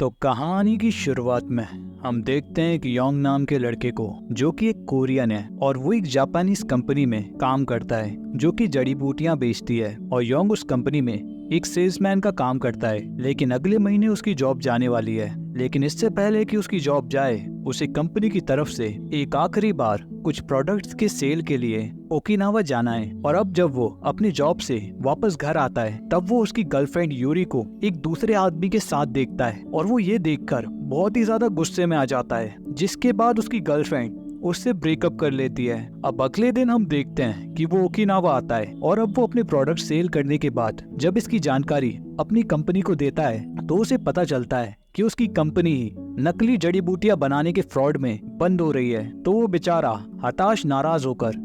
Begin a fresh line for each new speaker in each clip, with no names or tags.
तो कहानी की शुरुआत में हम देखते हैं कि योंग नाम के लड़के को, जो कि एक कोरियन है और वो एक जापानीज कंपनी में काम करता है जो कि जड़ी बूटियां बेचती है। और योंग उस कंपनी में एक सेल्समैन का काम करता है, लेकिन अगले महीने उसकी जॉब जाने वाली है। लेकिन इससे पहले कि उसकी जॉब जाए, उसे कंपनी की तरफ से एक आखिरी बार कुछ प्रोडक्ट्स के सेल के लिए ओकिनावा जाना है। और अब जब वो अपनी जॉब से वापस घर आता है, तब वो उसकी गर्लफ्रेंड यूरी को एक दूसरे आदमी के साथ देखता है और वो ये देखकर बहुत ही ज्यादा गुस्से में आ जाता है, जिसके बाद उसकी गर्लफ्रेंड उससे ब्रेकअप कर लेती है। अब अगले दिन हम देखते हैं कि वो ओकिनावा आता है और अब वो अपने प्रोडक्ट सेल करने के बाद जब इसकी जानकारी अपनी कंपनी को देता है, तो उसे पता चलता है कि उसकी कंपनी ही नकली जड़ी बूटियां बनाने के फ्रॉड में बंद हो रही है। तो वो बेचारा हताश नाराज होकर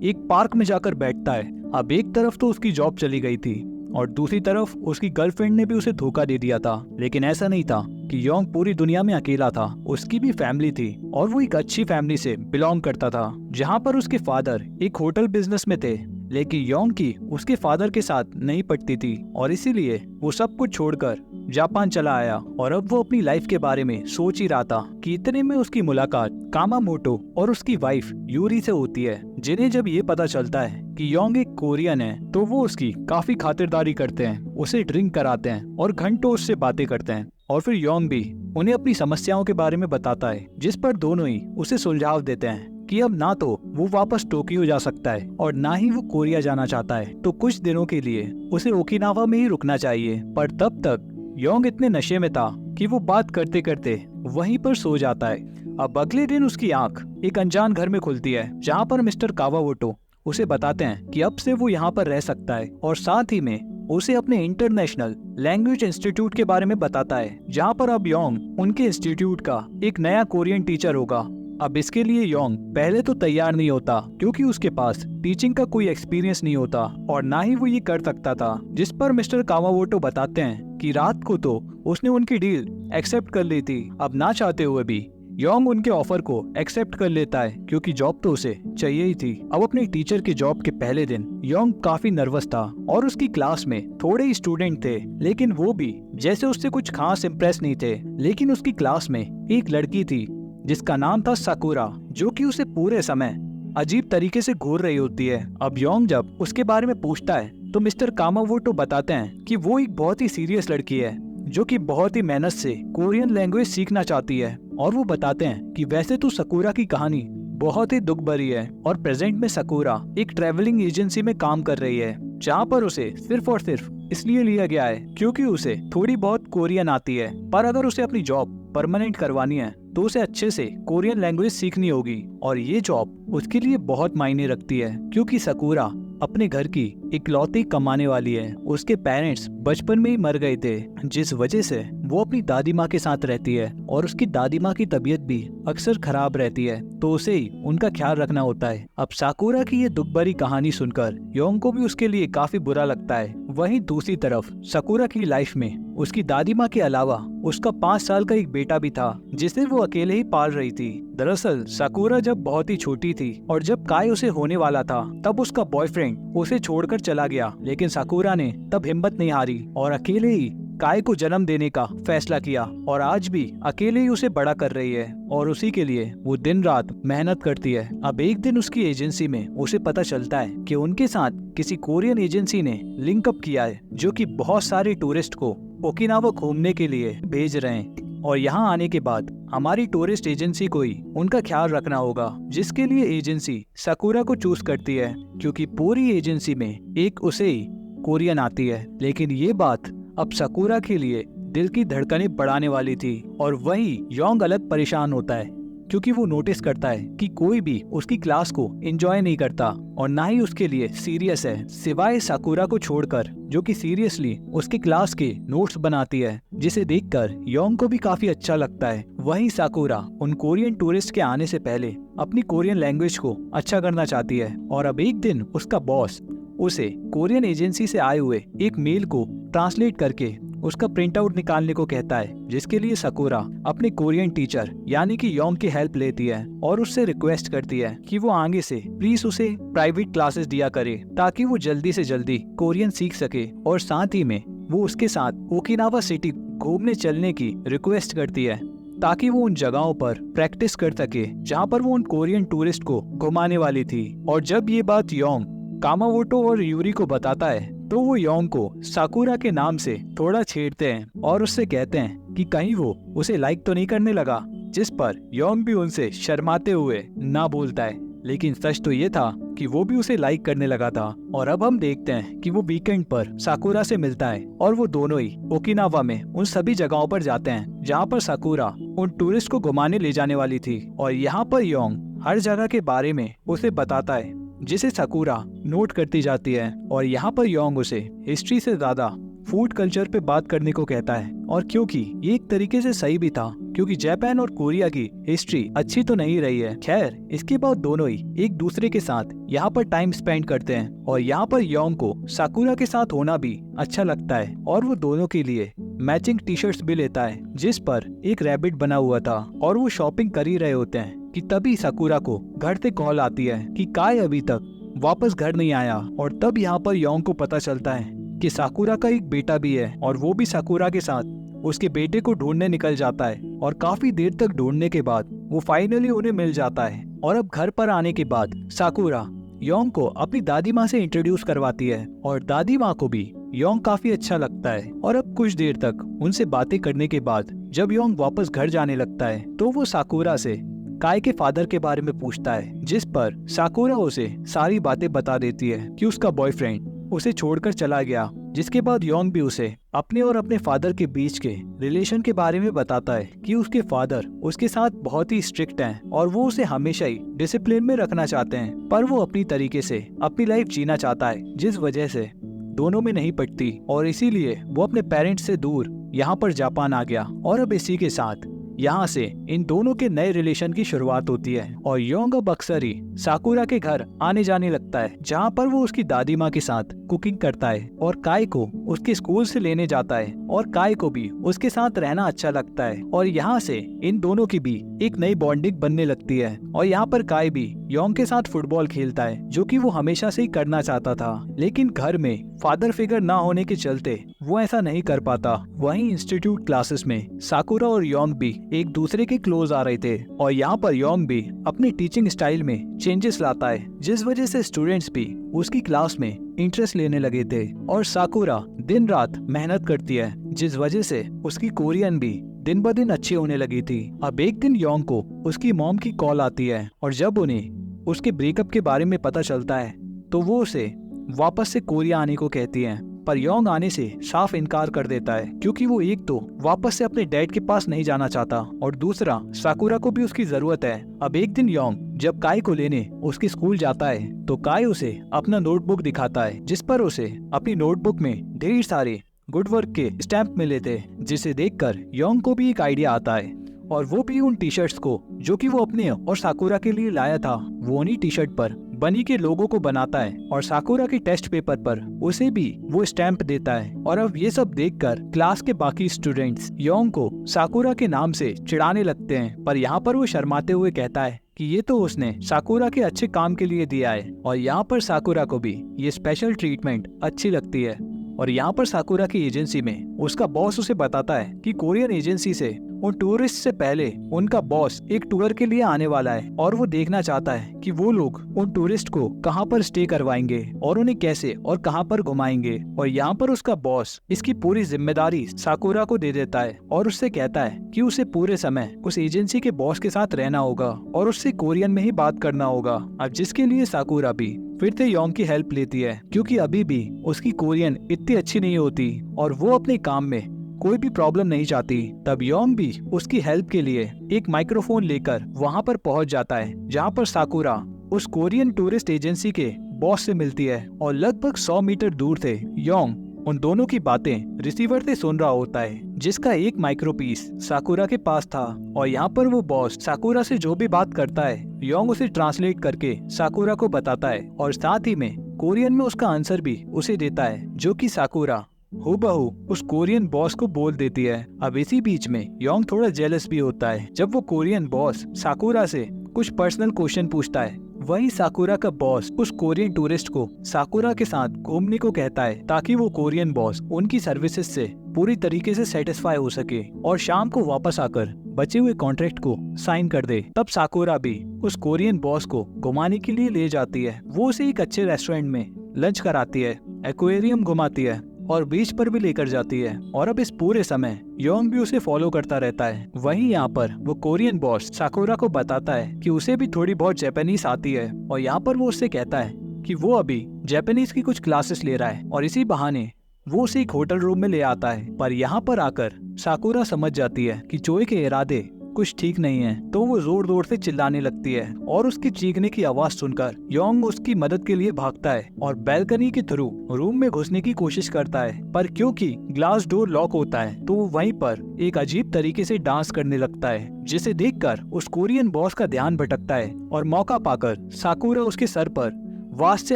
एक पार्क में जाकर बैठता है। अब एक तरफ तो उसकी जॉब चली गई थी और दूसरी तरफ उसकी गर्लफ्रेंड ने भी उसे धोखा दे दिया था। लेकिन ऐसा नहीं था कि योंग पूरी दुनिया में अकेला था, उसकी भी फैमिली थी और वो एक अच्छी फैमिली से बिलोंग करता था, जहाँ पर उसके फादर एक होटल बिजनेस में थे। लेकिन योंग की उसके फादर के साथ नहीं पटती थी और इसीलिए वो सब कुछ छोड़कर जापान चला आया। और अब वो अपनी लाइफ के बारे में सोच ही रहा था कि इतने में उसकी मुलाकात कामामोटो और उसकी वाइफ यूरी से होती है, जिन्हें जब ये पता चलता है कि योंग एक कोरियन है, तो वो उसकी काफी खातिरदारी करते हैं, उसे ड्रिंक कराते हैं और घंटों उससे बातें करते हैं। और फिर योंग भी उन्हें अपनी समस्याओं के बारे में बताता है, जिस पर दोनों ही उसे सुझाव देते हैं कि अब ना तो वो वापस टोक्यो जा सकता है और ना ही वो कोरिया जाना चाहता है, तो कुछ दिनों के लिए उसे ओकिनावा में ही रुकना चाहिए। पर तब तक योंग इतने नशे में था कि वो बात करते करते वहीं पर सो जाता है। अब अगले दिन उसकी आंख एक अनजान घर में खुलती है, जहाँ पर मिस्टर कावामोटो उसे बताते हैं कि अब से वो यहाँ पर रह सकता है और साथ ही में उसे अपने इंटरनेशनल लैंग्वेज इंस्टीट्यूट के बारे में बताता है, जहाँ पर अब योंग उनके इंस्टीट्यूट का एक नया कोरियन टीचर होगा। अब इसके लिए योंग पहले तो तैयार नहीं होता, क्योंकि उसके पास टीचिंग का कोई एक्सपीरियंस नहीं होता और ना ही वो ये कर सकता था। जिस पर मिस्टर कावामोटो बताते हैं कि रात को तो उसने उनकी डील एक्सेप्ट कर ली थी। अब ना चाहते हुए भी योंग उनके ऑफर को एक्सेप्ट कर लेता है, क्योंकि जॉब तो उसे चाहिए ही थी। अब अपने टीचर की जॉब के पहले दिन योंग काफी नर्वस था और उसकी क्लास में थोड़े ही स्टूडेंट थे, लेकिन वो भी जैसे उससे कुछ खास इम्प्रेस नहीं थे। लेकिन उसकी क्लास में एक लड़की थी जिसका नाम था साकुरा, जो कि उसे पूरे समय अजीब तरीके से घूर रही होती है। अब योंग जब उसके बारे में पूछता है, तो मिस्टर कामामोटो बताते हैं कि वो एक बहुत ही सीरियस लड़की है, जो कि बहुत ही मेहनत से कोरियन लैंग्वेज सीखना चाहती है। और वो बताते हैं कि वैसे तो साकुरा की कहानी बहुत ही दुख भरी है और प्रेजेंट में साकुरा एक ट्रैवलिंग एजेंसी में काम कर रही है, जहाँ पर उसे सिर्फ और सिर्फ इसलिए लिया गया है क्योंकि उसे थोड़ी बहुत कोरियन आती है। पर अगर उसे अपनी जॉब परमानेंट करवानी है, तो उसे अच्छे से कोरियन लैंग्वेज सीखनी होगी और ये जॉब उसके लिए बहुत मायने रखती है, क्योंकि साकुरा अपने घर की इकलौती कमाने वाली है। उसके पेरेंट्स बचपन में ही मर गए थे, जिस वजह से वो अपनी दादी माँ के साथ रहती है और उसकी दादी माँ की तबीयत भी अक्सर खराब रहती है, तो उसे ही उनका ख्याल रखना होता है। अब साकुरा की ये दुख भरी कहानी सुनकर योंग को भी उसके लिए काफी बुरा लगता है। वहीं दूसरी तरफ साकुरा की लाइफ में उसकी दादी माँ के अलावा उसका 5 साल का एक बेटा भी था, जिसे वो अकेले ही पाल रही थी। दरअसल साकुरा जब बहुत ही छोटी थी और जब काय उसे होने वाला था, तब उसका बॉयफ्रेंड उसे छोड़कर चला गया। लेकिन साकुरा ने तब हिम्मत नहीं हारी और अकेले ही काय को जन्म देने का फैसला किया और आज भी अकेले ही उसे बड़ा कर रही है और उसी के लिए वो दिन रात मेहनत करती है। अब एक दिन उसकी एजेंसी में उसे पता चलता है कि उनके साथ किसी कोरियन एजेंसी ने लिंक अप किया है, जो कि बहुत सारे टूरिस्ट को ओकिनावा घूमने के लिए भेज रहे हैं। और यहाँ आने के बाद हमारी टूरिस्ट एजेंसी को ही उनका ख्याल रखना होगा, जिसके लिए एजेंसी साकुरा को चूज करती है, क्योंकि पूरी एजेंसी में एक उसे ही कोरियन आती है। लेकिन ये बात अब साकुरा के लिए दिल की धड़कनें बढ़ाने वाली थी और वही योंग अलग परेशान होता है, क्योंकि वो नोटिस करता है कि कोई भी उसकी क्लास को एंजॉय नहीं करता और ना ही उसके लिए सीरियस है, सिवाय साकुरा को छोड़कर, जो कि सीरियसली उसकी क्लास के नोट्स बनाती है, जिसे देखकर योंग को भी काफी अच्छा लगता है। वहीं साकुरा उन कोरियन टूरिस्ट के आने से पहले अपनी कोरियन लैंग्वेज को अच्छा करना चाहती है। और अब एक दिन उसका बॉस उसे कोरियन एजेंसी से आए हुए एक मेल को ट्रांसलेट करके उसका प्रिंट आउट निकालने को कहता है, जिसके लिए साकुरा अपने कोरियन टीचर यानी कि योंग की हेल्प लेती है और उससे रिक्वेस्ट करती है कि वो आगे से प्लीज उसे प्राइवेट क्लासेस दिया करे, ताकि वो जल्दी से जल्दी कोरियन सीख सके और साथ ही में वो उसके साथ ओकिनावा सिटी घूमने चलने की रिक्वेस्ट करती है ताकि वो उन जगहों पर प्रैक्टिस कर सके जहाँ पर वो उन कोरियन टूरिस्ट को घुमाने वाली थी। और जब ये बात योंग कामामोटो और यूरी को बताता है तो वो योंग को साकुरा के नाम से थोड़ा छेड़ते हैं और उससे कहते हैं कि कहीं वो उसे लाइक तो नहीं करने लगा, जिस पर योंग भी उनसे शर्माते हुए ना बोलता है। लेकिन सच तो ये था कि वो भी उसे लाइक करने लगा था। और अब हम देखते हैं कि वो वीकेंड पर साकुरा से मिलता है और वो दोनों ही ओकिनावा में उन सभी जगहों पर जाते हैं जहाँ पर साकुरा उन टूरिस्ट को घुमाने ले जाने वाली थी। और यहाँ पर योंग हर जगह के बारे में उसे बताता है जिसे साकुरा नोट करती जाती है। और यहाँ पर योंग उसे हिस्ट्री से ज्यादा फूड कल्चर पे बात करने को कहता है। और क्योंकि ये एक तरीके से सही भी था, क्योंकि जापान और कोरिया की हिस्ट्री अच्छी तो नहीं रही है। खैर, इसके बाद दोनों ही एक दूसरे के साथ यहाँ पर टाइम स्पेंड करते हैं। और यहाँ पर योंग को साकुरा के साथ होना भी अच्छा लगता है और वो दोनों के लिए मैचिंग टी शर्ट्स भी लेता है जिस पर एक रैबिट बना हुआ था। और वो शॉपिंग कर ही रहे होते हैं कि तभी साकुरा को घर से कॉल आती है कि काय अभी तक वापस घर नहीं आया। और तब यहाँ पर योंग को पता चलता है कि साकुरा का एक बेटा भी है और वो भी साकुरा के साथ उसके बेटे को ढूंढने निकल जाता है। और काफी देर तक ढूंढने के बाद वो फाइनली उन्हें मिल जाता है। और अब घर पर आने के बाद साकुरा योंग को अपनी दादी माँ से इंट्रोड्यूस करवाती है और दादी माँ को भी योंग काफी अच्छा लगता है। और अब कुछ देर तक उनसे बातें करने के बाद जब योंग वापस घर जाने लगता है तो वो साकुरा से काय के फादर के बारे में पूछता है, जिस पर साकुरा उसे सारी बातें बता देती है कि उसका बॉयफ्रेंड उसे छोड़कर चला गया। जिसके बाद योंग भी उसे अपने और अपने फादर के बीच के रिलेशन के बारे में बताता है कि उसके फादर उसके साथ बहुत ही स्ट्रिक्ट हैं और वो उसे हमेशा ही डिसिप्लिन में रखना चाहते हैं, पर वो अपनी तरीके से अपनी लाइफ जीना चाहता है, जिस वजह से दोनों में नहीं पटती और इसीलिए वो अपने पेरेंट्स से दूर यहाँ पर जापान आ गया। और अब इसी के साथ यहाँ से इन दोनों के नए रिलेशन की शुरुआत होती है। और योंग अब अक्सर ही साकुरा के घर आने जाने लगता है जहाँ पर वो उसकी दादी माँ के साथ कुकिंग करता है और काय को उसके स्कूल से लेने जाता है और काय को भी उसके साथ रहना अच्छा लगता है। और यहाँ से इन दोनों की भी एक नई बॉन्डिंग बनने लगती है। और यहाँ पर काय भी योंग के साथ फुटबॉल खेलता है जो कि वो हमेशा से ही करना चाहता था, लेकिन घर में फादर फिगर ना होने के चलते वो ऐसा नहीं कर पाता। वहीं इंस्टीट्यूट क्लासेस में साकुरा और योंग भी एक दूसरे के क्लोज आ रहे थे और यहाँ पर योंग भी अपनी टीचिंग स्टाइल में चेंजेस लाता है, जिस वजह से स्टूडेंट्स भी उसकी क्लास में इंटरेस्ट लेने लगे थे। और साकुरा दिन रात मेहनत करती है, जिस वजह से उसकी कोरियन भी दिन ब दिन अच्छी होने लगी थी। अब एक दिन योंग को उसकी मॉम की कॉल आती है और जब उन्हें उसके ब्रेकअप के बारे में पता चलता है तो वो उसे वापस से कोरिया आने को कहती है। पर योंग आने से साफ इनकार कर देता है क्योंकि वो एक तो वापस से अपने डैड के पास नहीं जाना चाहता और दूसरा साकुरा को भी उसकी जरूरत है। अब एक दिन योंग जब काय को लेने उसके स्कूल जाता है तो काय उसे अपना नोटबुक दिखाता है, जिस पर उसे अपनी नोटबुक में ढेर सारे गुड वर्क के स्टैम्प मिले थे, जिसे देखकर योंग को भी एक आइडिया आता है और वो भी उन टी शर्ट्स को जो कि वो अपने और साकुरा के लिए लाया था वो उन्हीं टी शर्ट पर बनी के लोगों को बनाता है और साकुरा के टेस्ट पेपर पर उसे भी वो स्टैम्प देता है। और अब ये सब देखकर क्लास के बाकी स्टूडेंट्स योंग को साकुरा के नाम से चिढ़ाने लगते हैं, पर यहाँ पर वो शर्माते हुए कहता है कि ये तो उसने साकुरा के अच्छे काम के लिए दिया है। और यहाँ पर साकुरा को भी ये स्पेशल ट्रीटमेंट अच्छी लगती है। और यहाँ पर साकुरा की एजेंसी में उसका बॉस उसे बताता है कि कोरियन एजेंसी से उन टूरिस्ट से पहले उनका बॉस एक टूर के लिए आने वाला है और वो देखना चाहता है कि वो लोग उन टूरिस्ट को कहाँ पर स्टे करवाएंगे और उन्हें कैसे और कहाँ पर घुमाएंगे। और यहाँ पर उसका बॉस इसकी पूरी जिम्मेदारी साकुरा को दे देता है और उससे कहता है कि उसे पूरे समय उस एजेंसी के बॉस के साथ रहना होगा और उससे कोरियन में ही बात करना होगा। अब जिसके लिए साकुरा भी फिर से योंग की हेल्प लेती है क्योंकि अभी भी उसकी कोरियन इतनी अच्छी नहीं होती और वो अपने काम में कोई भी प्रॉब्लम नहीं चाहती। तब योंग भी उसकी हेल्प के लिए एक माइक्रोफोन लेकर वहाँ पर पहुँच जाता है जहाँ पर साकुरा उस कोरियन टूरिस्ट एजेंसी के बॉस से मिलती है और लगभग 100 मीटर दूर से योंग उन दोनों की बातें रिसीवर से सुन रहा होता है, जिसका एक माइक्रोपीस साकुरा के पास था। और यहाँ पर वो बॉस साकुरा से जो भी बात करता है योंग उसे ट्रांसलेट करके साकुरा को बताता है और साथ ही में कोरियन में उसका आंसर भी उसे देता है, जो कि साकुरा हूबहू उस कोरियन बॉस को बोल देती है। अब इसी बीच में योंग थोड़ा जेलस भी होता है जब वो कोरियन बॉस साकुरा से कुछ पर्सनल क्वेश्चन पूछता है वही साकुरा का बॉस उस कोरियन टूरिस्ट को साकुरा के साथ घूमने को कहता है ताकि वो कोरियन बॉस उनकी सर्विसेज से पूरी तरीके से सेटिस्फाई हो सके और शाम को वापस आकर बचे हुए कॉन्ट्रैक्ट को साइन कर दे। तब साकुरा भी उस कोरियन बॉस को घुमाने के लिए ले जाती है। वो उसे एक अच्छे रेस्टोरेंट में लंच कराती है, एक्वेरियम घुमाती है और बीच पर भी लेकर जाती है। और अब इस पूरे समय योंग भी उसे फॉलो करता रहता है। वहीं यहाँ पर वो कोरियन बॉस साकुरा को बताता है कि उसे भी थोड़ी बहुत जापानीज आती है और यहाँ पर वो उससे कहता है कि वो अभी जापानीज की कुछ क्लासेस ले रहा है और इसी बहाने वो उसे एक होटल रूम में ले आता है। पर यहाँ पर आकर साकुरा समझ जाती है कि चोई के इरादे कुछ ठीक नहीं है, तो वो जोर जोर से चिल्लाने लगती है और उसकी चीखने की आवाज सुनकर योंग उसकी मदद के लिए भागता है और बैल्कनी के थ्रू रूम में घुसने की कोशिश करता है। पर क्योंकि ग्लास डोर लॉक होता है तो वो वहीं पर एक अजीब तरीके से डांस करने लगता है, जिसे देखकर उस कोरियन बॉस का ध्यान भटकता है और मौका पाकर साकुरा उसके सर पर वास्ट से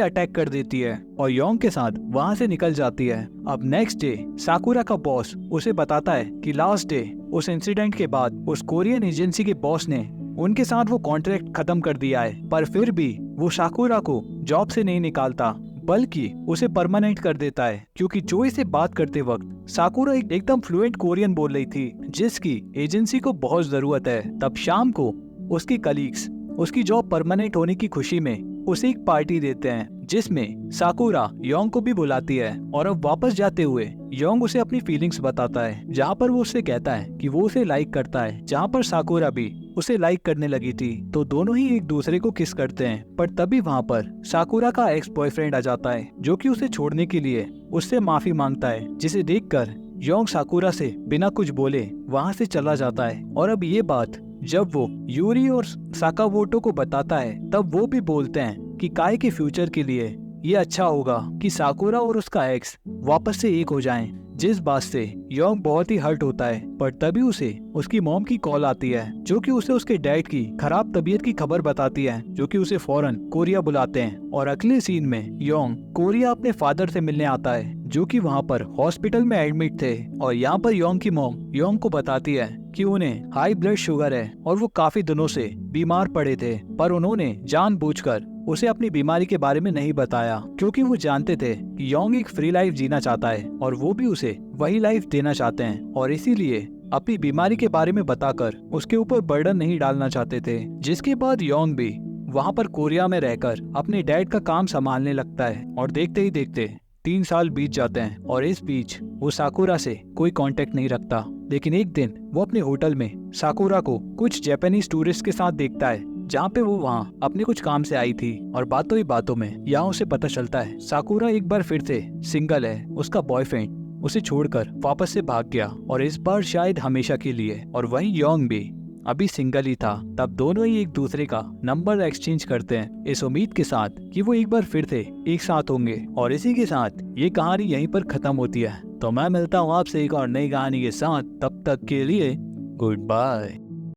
अटैक कर देती है और योंग के साथ वहाँ से निकल जाती है। अब नेक्स्ट डे साकुरा का बॉस उसे बताता है कि लास्ट डे उस इंसिडेंट के बाद उस कोरियन एजेंसी के बॉस ने उनके साथ वो कॉन्ट्रैक्ट खत्म कर दिया है, पर फिर भी वो साकुरा को जॉब से नहीं निकालता बल्कि उसे परमानेंट कर देता है, क्योंकि चोई से बात करते वक्त साकुरा एकदम फ्लुएंट कोरियन बोल रही थी जिसकी एजेंसी को बहुत जरूरत है। तब शाम को उसके कलीग्स उसकी जॉब परमानेंट होने की खुशी में उसे एक पार्टी देते हैं जिसमें साकुरा योंग को भी बुलाती है। और अब वापस जाते हुए योंग उसे अपनी फीलिंग्स बताता है, जहाँ पर वो उससे कहता है कि वो उसे लाइक करता है, जहाँ पर साकुरा भी उसे लाइक करने लगी थी। तो दोनों ही एक दूसरे को किस करते हैं। पर तभी वहाँ पर साकुरा का एक्स बॉयफ्रेंड आ जाता है जो कि उसे छोड़ने के लिए उससे माफी मांगता है, जिसे देखकर योंग साकुरा से बिना कुछ बोले वहाँ से चला जाता है। और अब ये बात जब वो यूरी और साकामोटो को बताता है तब वो भी बोलते हैं कि काई के फ्यूचर के लिए ये अच्छा होगा कि साकुरा और उसका एक्स वापस से एक हो जाएं, जिस बात से योंग बहुत ही हर्ट होता है। पर तभी उसे उसकी मॉम की कॉल आती है जो कि उसे उसके डैड की खराब तबीयत की खबर बताती है, जो कि उसे फौरन कोरिया बुलाते हैं। और अगले सीन में योंग कोरिया अपने फादर से मिलने आता है जो कि वहाँ पर हॉस्पिटल में एडमिट थे। और यहाँ पर योंग की मॉम योंग को बताती है कि उन्हें हाई ब्लड शुगर है और वो काफी दिनों से बीमार पड़े थे, पर उन्होंने जानबूझकर उसे अपनी बीमारी के बारे में नहीं बताया क्योंकि वो जानते थे कि योंग एक फ्री लाइफ जीना चाहता है और वो भी उसे वही लाइफ देना चाहते हैं, और इसीलिए अपनी बीमारी के बारे में बताकर उसके ऊपर बर्डन नहीं डालना चाहते थे। जिसके बाद योंग भी वहाँ पर कोरिया में रहकर अपने डैड का काम संभालने लगता है। और देखते ही देखते 3 साल बीत जाते हैं और इस बीच वो साकुरा से कोई कांटेक्ट नहीं रखता। लेकिन एक दिन वो अपने होटल में साकुरा को कुछ जापानीज टूरिस्ट के साथ देखता है, जहाँ पे वो वहाँ अपने कुछ काम से आई थी। और बातों ही बातों में यहाँ उसे पता चलता है साकुरा एक बार फिर से सिंगल है, उसका बॉयफ्रेंड उसे छोड़कर वापस से भाग गया और इस बार शायद हमेशा के लिए। और वहीं योंग भी अभी सिंगल ही था। तब दोनों ही एक दूसरे का नंबर एक्सचेंज करते हैं इस उम्मीद के साथ कि वो एक बार फिर से एक साथ होंगे। और इसी के साथ ये कहानी यहीं पर खत्म होती है। तो मैं मिलता हूँ आपसे एक और नई कहानी के साथ, तब तक के लिए गुड बाय।